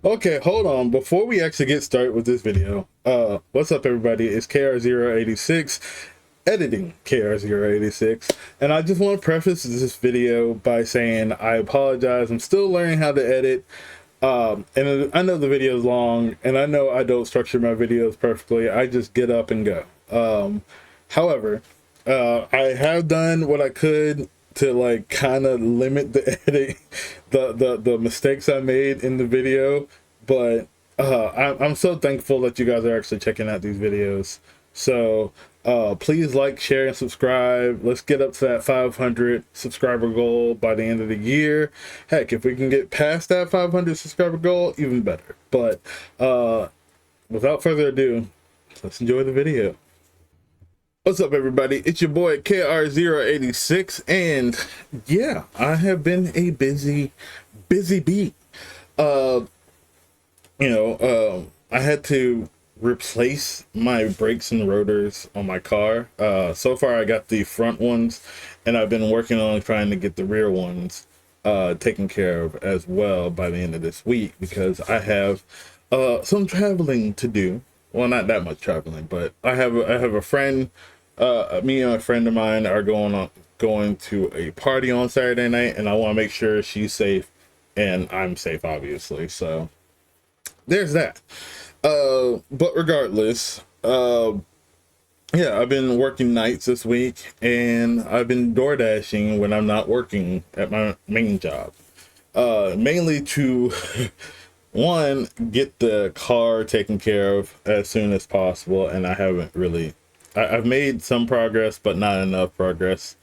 Okay, hold on. Before we actually get started with this video, what's up everybody? It's KR086, editing KR086, and I just want to preface this video by saying I apologize. I'm still learning how to edit. And I know the video is long, and I know I don't structure my videos perfectly. I just get up and go. However, I have done what I could to like kind of limit the edit, the mistakes I made in the video. But I'm so thankful that you guys are actually checking out these videos. So please like, share, and subscribe. Let's get up to that 500 subscriber goal by the end of the year. Heck, if we can get past that 500 subscriber goal, even better. But without further ado, let's enjoy the video. What's up everybody, it's your boy KR086, and yeah, I have been a busy bee. I had to replace my brakes and rotors on my car. So far I got the front ones, and I've been working on trying to get the rear ones taken care of as well by the end of this week, because I have some traveling to do. Well, not that much traveling, but I have a friend. Me and a friend of mine are going to a party on Saturday night, and I want to make sure she's safe and I'm safe, obviously. So there's that. But regardless, yeah, I've been working nights this week, and I've been door dashing when I'm not working at my main job. Mainly to one, get the car taken care of as soon as possible, and I haven't really. I've made some progress, but not enough progress.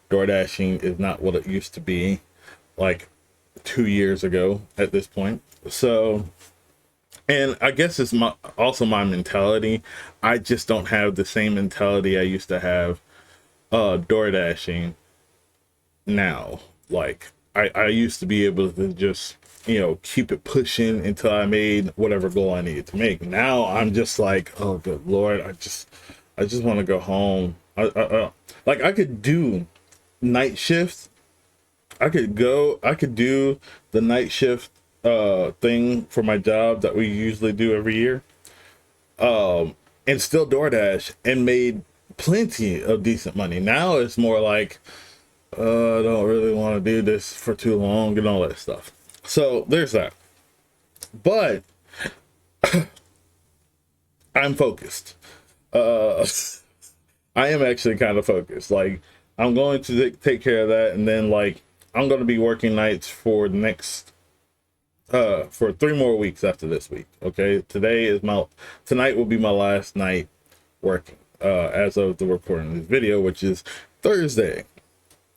Door dashing is not what it used to be like 2 years ago at this point. So, and I guess it's also my mentality. I just don't have the same mentality I used to have door dashing now. Like I used to be able to just, keep it pushing until I made whatever goal I needed to make. Now I'm just like, oh good Lord, I just want to go home. Like I could do night shift. I could do the night shift thing for my job that we usually do every year. And still DoorDash and made plenty of decent money. Now it's more like I don't really want to do this for too long and all that stuff. So there's that. But I'm focused. I am actually kind of focused. Like I'm going to take care of that, and then like I'm going to be working nights for the next for 3 more weeks after this week. Okay, tonight will be my last night working as of the recording of this video, which is Thursday,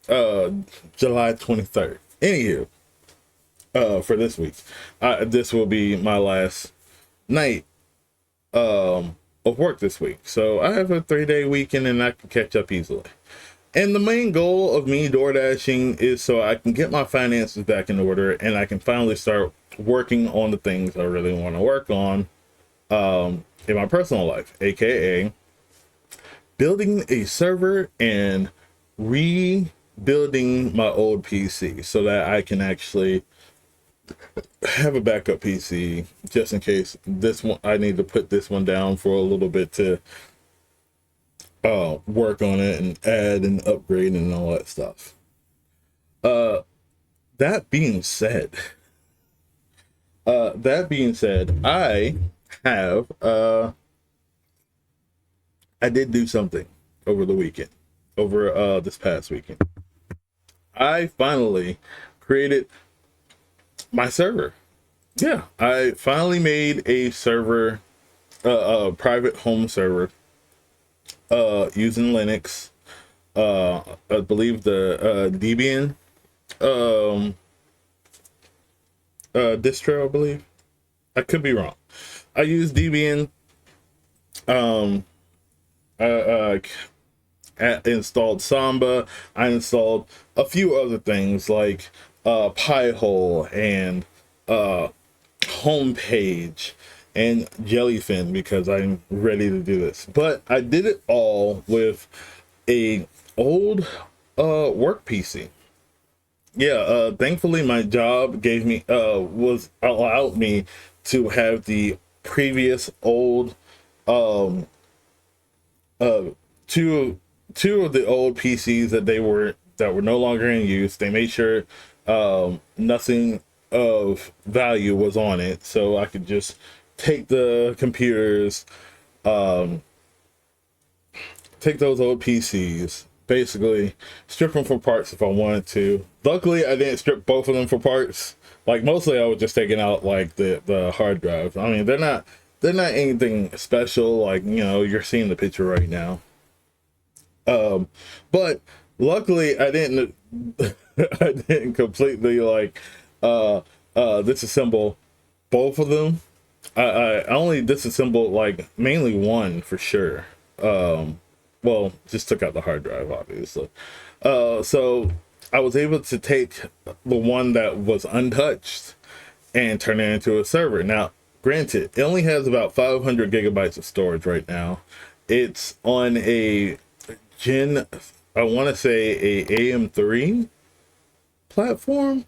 July 23rd. Anywho, for this week, this will be my last night of work this week. So I have a 3-day weekend, and I can catch up easily. And the main goal of me door dashing is so I can get my finances back in order, and I can finally start working on the things I really want to work on in my personal life, aka building a server and rebuilding my old PC so that I can actually have a backup PC just in case this one, I need to put this one down for a little bit to work on it and add and upgrade and all that stuff. That being said, I have I did do something over the weekend, over this past weekend. I finally created my server. Yeah, I finally made a server, a private home server, using Linux. I believe the Debian distro, I believe. I could be wrong. I use Debian. Installed Samba. I installed a few other things like Pi-hole and Homepage and Jellyfin, because I'm ready to do this. But I did it all with a old work PC. Yeah, thankfully my job gave me allowed me to have the previous old um uh two two of the old PCs that were no longer in use. They made sure nothing of value was on it, so I could just take the computers, um take those old PCs, basically strip them for parts if I wanted to. Luckily, I didn't strip both of them for parts. Like mostly, I was just taking out like the hard drives. I mean, they're not anything special. Like, you know, you're seeing the picture right now. But luckily, I didn't I didn't completely like disassemble both of them. I only disassembled like mainly one for sure. Well, just took out the hard drive, obviously. So I was able to take the one that was untouched and turn it into a server. Now, granted, it only has about 500 gigabytes of storage right now. It's on a Gen, I want to say a AM3 platform.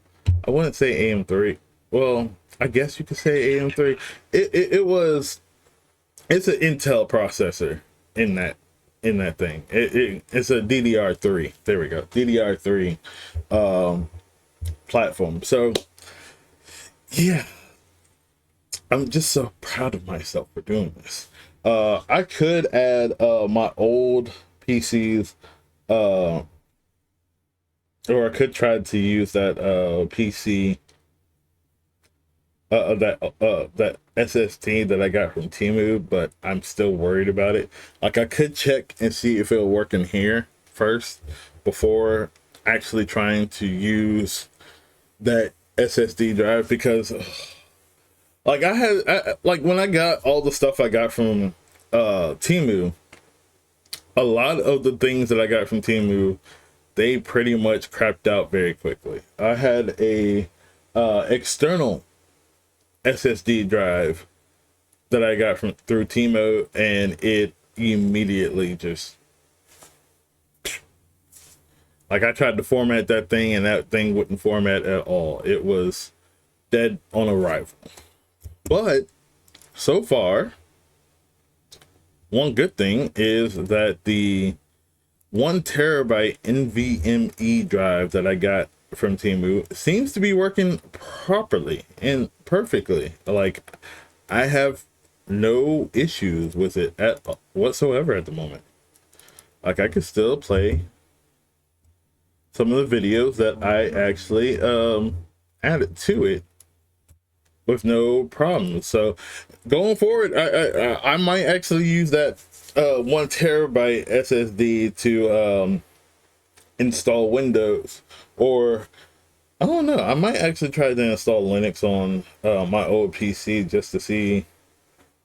I wouldn't say AM3. Well, I guess you could say AM3. It was, it's an Intel processor in that thing. It's a DDR3. There we go. DDR3 platform. So yeah, I'm just so proud of myself for doing this. I could add my old PCs, or I could try to use that PC, that SSD that I got from Temu, but I'm still worried about it. Like, I could check and see if it'll work in here first before actually trying to use that SSD drive, because like like when I got all the stuff I got from Temu, a lot of the things that I got from Temu, they pretty much crapped out very quickly. I had a external SSD drive that I got through Temu, and it immediately just, like, I tried to format that thing and that thing wouldn't format at all. It was dead on arrival. But so far, one good thing is that the 1 terabyte NVMe drive that I got from Temu seems to be working properly and perfectly. Like, I have no issues with it whatsoever at the moment. Like, I could still play some of the videos that I actually added to it with no problems. So going forward, I might actually use that 1 terabyte SSD to install Windows, or I don't know, I might actually try to install Linux on my old PC just to see,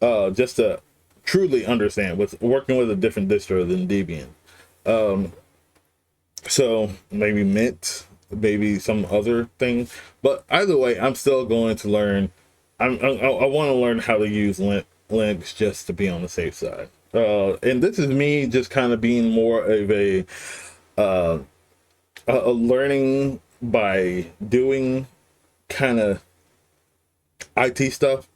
just to truly understand with working with a different distro than Debian. So maybe Mint, maybe some other thing, but either way, I'm still going to learn. I want to learn how to use Linux just to be on the safe side. And this is me just kind of being more of a learning by doing kind of IT stuff.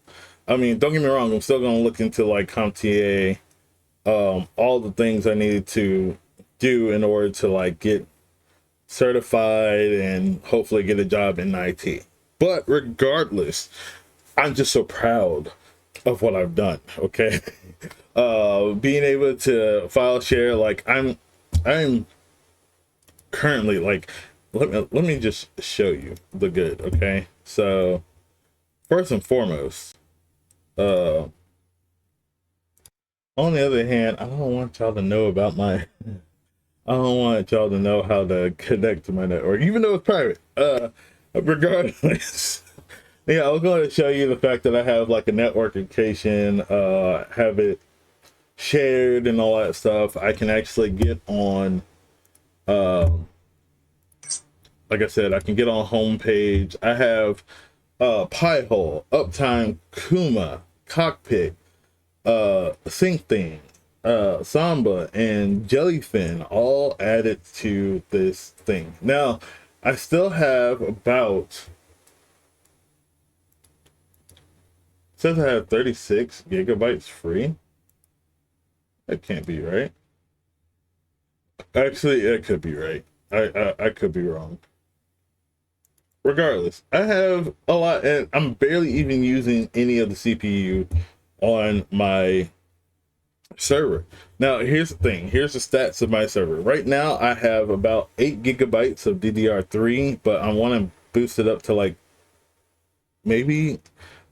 I mean, don't get me wrong, I'm still going to look into like CompTIA, all the things I needed to do in order to like get certified and hopefully get a job in IT. But regardless, I'm just so proud of what I've done. Okay. Being able to file share, like I'm currently like, let me just show you the good. Okay. So first and foremost, on the other hand, I don't want y'all to know about I don't want y'all to know how to connect to my network, even though it's private. Regardless, yeah, I was going to show you the fact that I have like a network location, have it shared and all that stuff. I can actually get on, like I said, I can get on homepage. I have Pi-hole, Uptime, Kuma, Cockpit, SyncThing, Samba, and Jellyfin all added to this thing. Now, I still have about says I have 36 gigabytes free. That can't be right. Actually, it could be right. I could be wrong. Regardless, I have a lot, and I'm barely even using any of the CPU on my server. Now, here's the thing. Here's the stats of my server. Right now, I have about 8 gigabytes of DDR3, but I want to boost it up to like maybe,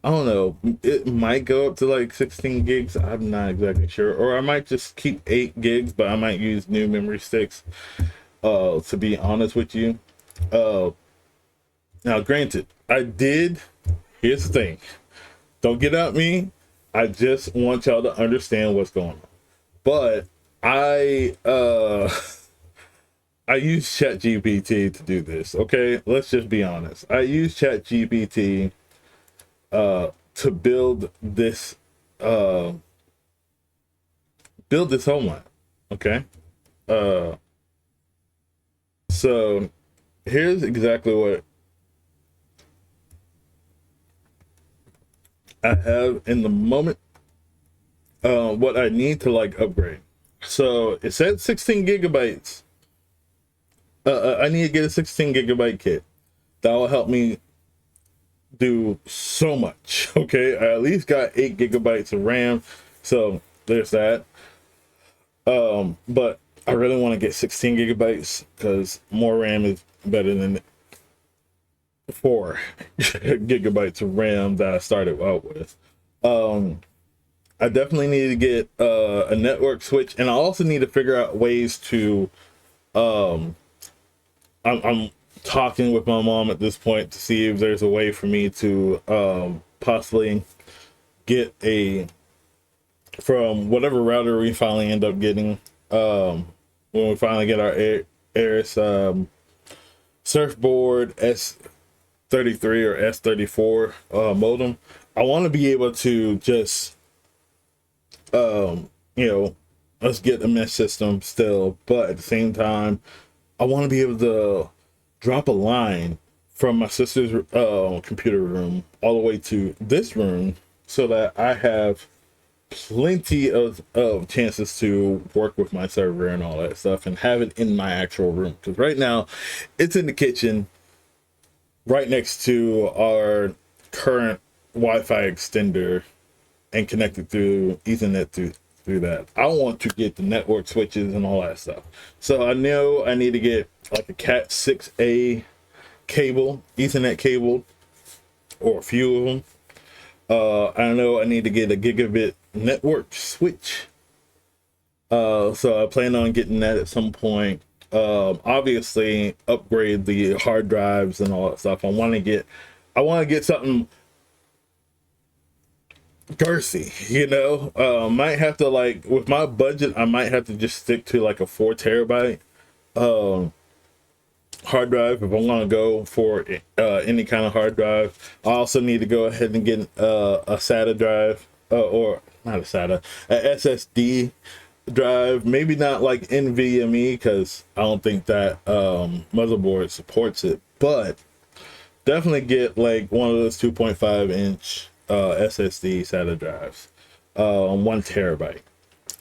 I don't know, it might go up to like 16 gigs. I'm not exactly sure. Or I might just keep 8 gigs, but I might use new memory sticks, to be honest with you. Now, granted, here's the thing. Don't get at me. I just want y'all to understand what's going on. But I use ChatGPT to do this. Okay, let's just be honest. I use ChatGPT to build this Homelab. Okay, so here's exactly what I have in the moment. What I need to like upgrade. So it said 16 gigabytes. I need to get a 16 gigabyte kit. That will help me do so much. Okay, I at least got 8 gigabytes of RAM, so there's that. But I really want to get 16 gigabytes because more RAM is better than 4 gigabytes of RAM that I started out with. I definitely need to get a network switch, and I also need to figure out ways to I'm talking with my mom at this point to see if there's a way for me to possibly get from whatever router we finally end up getting, when we finally get our Aris Surfboard S33 or S34 modem. I want to be able to just let's get a mesh system still, but at the same time I want to be able to drop a line from my sister's computer room all the way to this room so that I have plenty of chances to work with my server and all that stuff and have it in my actual room. Because right now it's in the kitchen right next to our current Wi-Fi extender and connected through Ethernet through that. I want to get the network switches and all that stuff. So I know I need to get like a Cat 6A cable, Ethernet cable, or a few of them. I know I need to get a gigabit network switch. So I plan on getting that at some point. Obviously upgrade the hard drives and all that stuff. I want to get something girthy, might have to, like, with my budget, I might have to just stick to like a 4 terabyte hard drive if I want to go for any kind of hard drive. I also need to go ahead and get a SATA drive, or not a SATA, a SSD drive. Maybe not like NVMe because I don't think that motherboard supports it, but definitely get like one of those 2.5 inch SSD SATA drives, 1 terabyte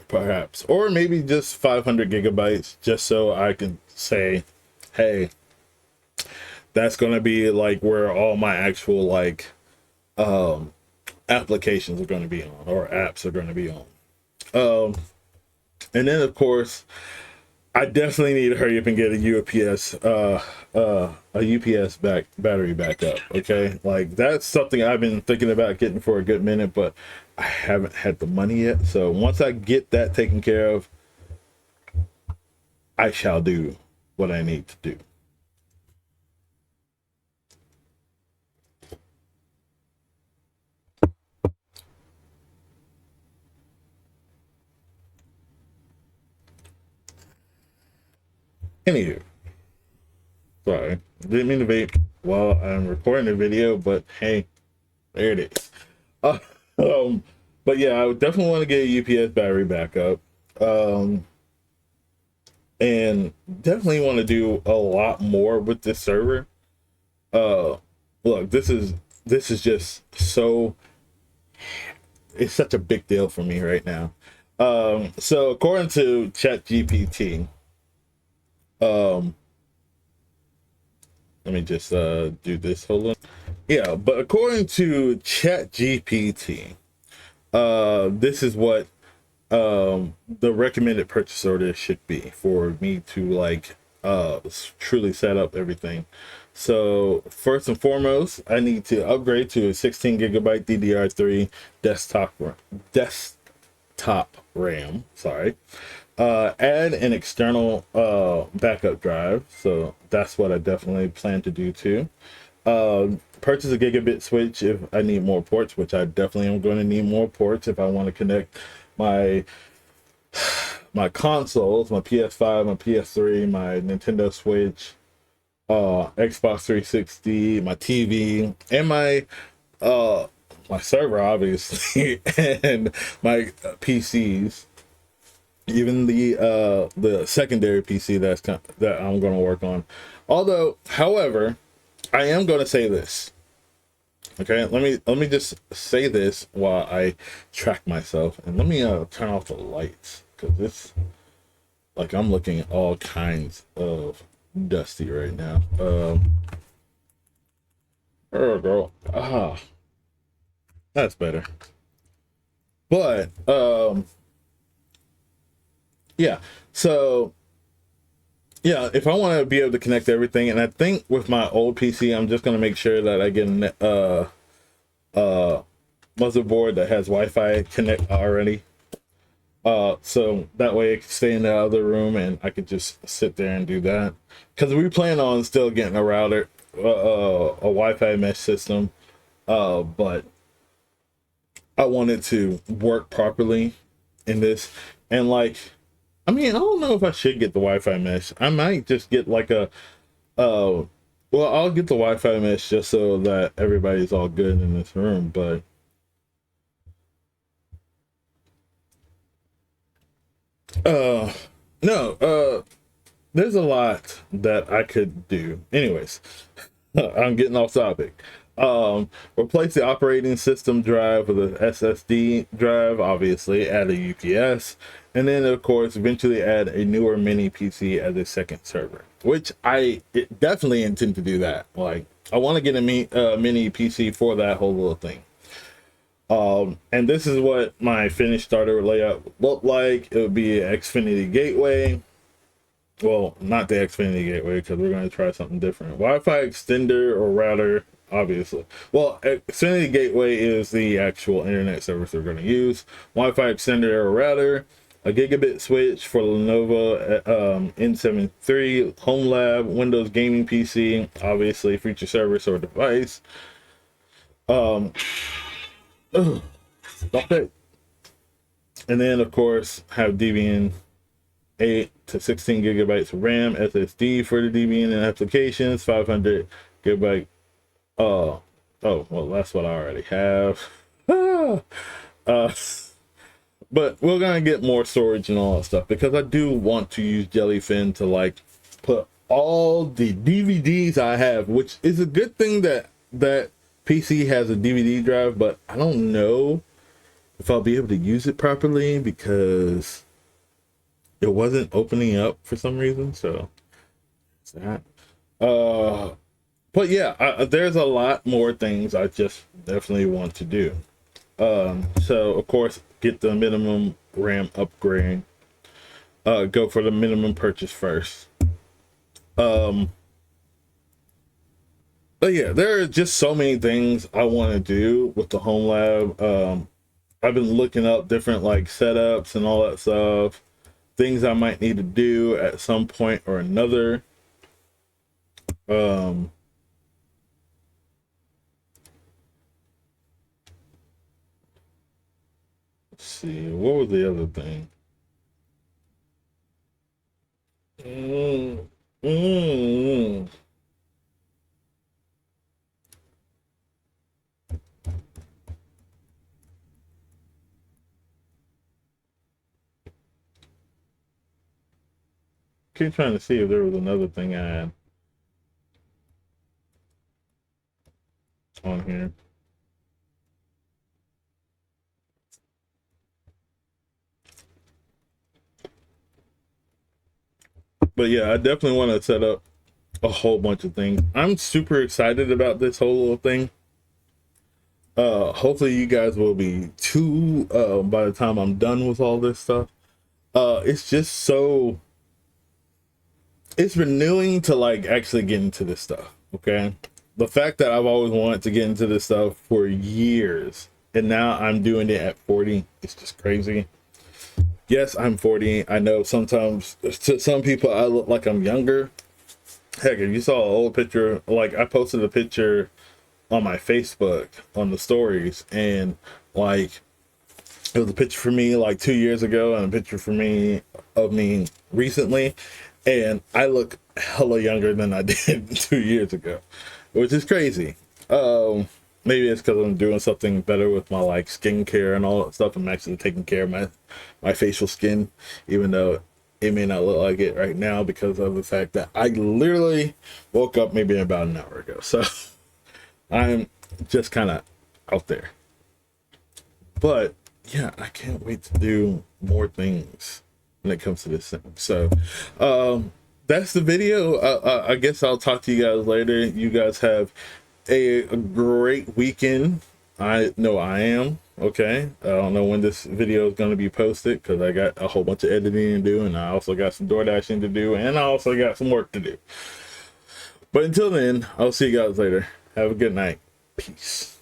perhaps, or maybe just 500 gigabytes, just so I can say, hey, that's gonna be like where all my actual like applications are going to be on, or apps are going to be on. And then of course I definitely need to hurry up and get a UPS battery backup. Okay, like that's something I've been thinking about getting for a good minute, but I haven't had the money yet. So once I get that taken care of, I shall do what I need to do. Anywho, sorry, didn't mean to vape while I'm recording the video, but hey, there it is. Uh, but yeah, I would definitely want to get a UPS battery backup, and definitely want to do a lot more with this server. Look, this is just so it's such a big deal for me right now. So according to ChatGPT, um, let me just do this. Hold on. Yeah, but according to ChatGPT, this is what the recommended purchase order should be for me to like truly set up everything. So first and foremost, I need to upgrade to a 16 gigabyte DDR3 desktop RAM. Sorry. Add an external backup drive. So that's what I definitely plan to do too. Purchase a gigabit switch if I need more ports, which I definitely am going to need more ports if I want to connect my consoles, my PS5, my PS3, my Nintendo Switch, Xbox 360, my TV, and my server, obviously, and my PCs, even the secondary PC that I'm going to work on. Although, however, I am going to say this. Okay, let me just say this while I track myself, and let me turn off the lights because it's like I'm looking at all kinds of dusty right now. Oh girl, that's better. But yeah. So yeah, if I want to be able to connect everything, and I think with my old PC, I'm just gonna make sure that I get motherboard that has Wi-Fi connect already. So that way I can stay in the other room and I could just sit there and do that. Because we plan on still getting a router, a Wi-Fi mesh system, but I wanted to work properly in this. And like, I mean, I don't know if I should get the Wi-Fi mesh. I might just get like well, I'll get the Wi-Fi mesh just so that everybody's all good in this room, but no, there's a lot that I could do. Anyways, I'm getting off topic. Replace the operating system drive with an SSD drive, obviously, add a UPS, and then, of course, eventually add a newer mini PC as a second server, which definitely intend to do that. Like, I want to get a mini PC for that whole little thing. And this is what my finished starter layout looked like. It would be an Xfinity Gateway. Well, not the Xfinity Gateway because we're going to try something different. Wi-Fi extender or router, obviously. Well, Xfinity Gateway is the actual internet service we're going to use. Wi-Fi extender or router, a gigabit switch for Lenovo N73, Homelab, Windows gaming PC, obviously feature service or device. Okay. And then, of course, have Debian 8 to 16 gigabytes of RAM, SSD for the Debian and applications, 500 gigabyte. Oh, well, that's what I already have. But we're gonna get more storage and all that stuff because I do want to use Jellyfin to like put all the DVDs I have, which is a good thing that PC has a DVD drive, but I don't know if I'll be able to use it properly because it wasn't opening up for some reason. So that. But yeah, there's a lot more things I just definitely want to do. So of course, get the minimum RAM upgrade. Go for the minimum purchase first. But yeah, there are just so many things I want to do with the Homelab. I've been looking up different like setups and all that stuff, things I might need to do at some point or another. Let's see, what was the other thing? Mm, mm, Keep trying to see if there was another thing I had on here. But yeah, I definitely want to set up a whole bunch of things. I'm super excited about this whole little thing. Hopefully you guys will be too, by the time I'm done with all this stuff. It's just so, it's renewing to like actually get into this stuff. Okay. The fact that I've always wanted to get into this stuff for years and now I'm doing it at 40, it's just crazy. Yes, I'm 40. I know sometimes to some people I look like I'm younger. Heck, if you saw an old picture, like I posted a picture on my Facebook on the stories, and like it was a picture for me like 2 years ago and a picture for me of me recently, and I look hella younger than I did 2 years ago, which is crazy. Maybe it's because I'm doing something better with my like skincare and all that stuff. I'm actually taking care of my facial skin, even though it may not look like it right now because of the fact that I literally woke up maybe about an hour ago. So I'm just kind of out there. But yeah, I can't wait to do more things when it comes to this thing. So that's the video. I guess I'll talk to you guys later. You guys have a great weekend. I know I am. Okay, I don't know when this video is going to be posted because I got a whole bunch of editing to do, and I also got some door dashing to do, and I also got some work to do. But until then, I'll see you guys later. Have a good night. Peace.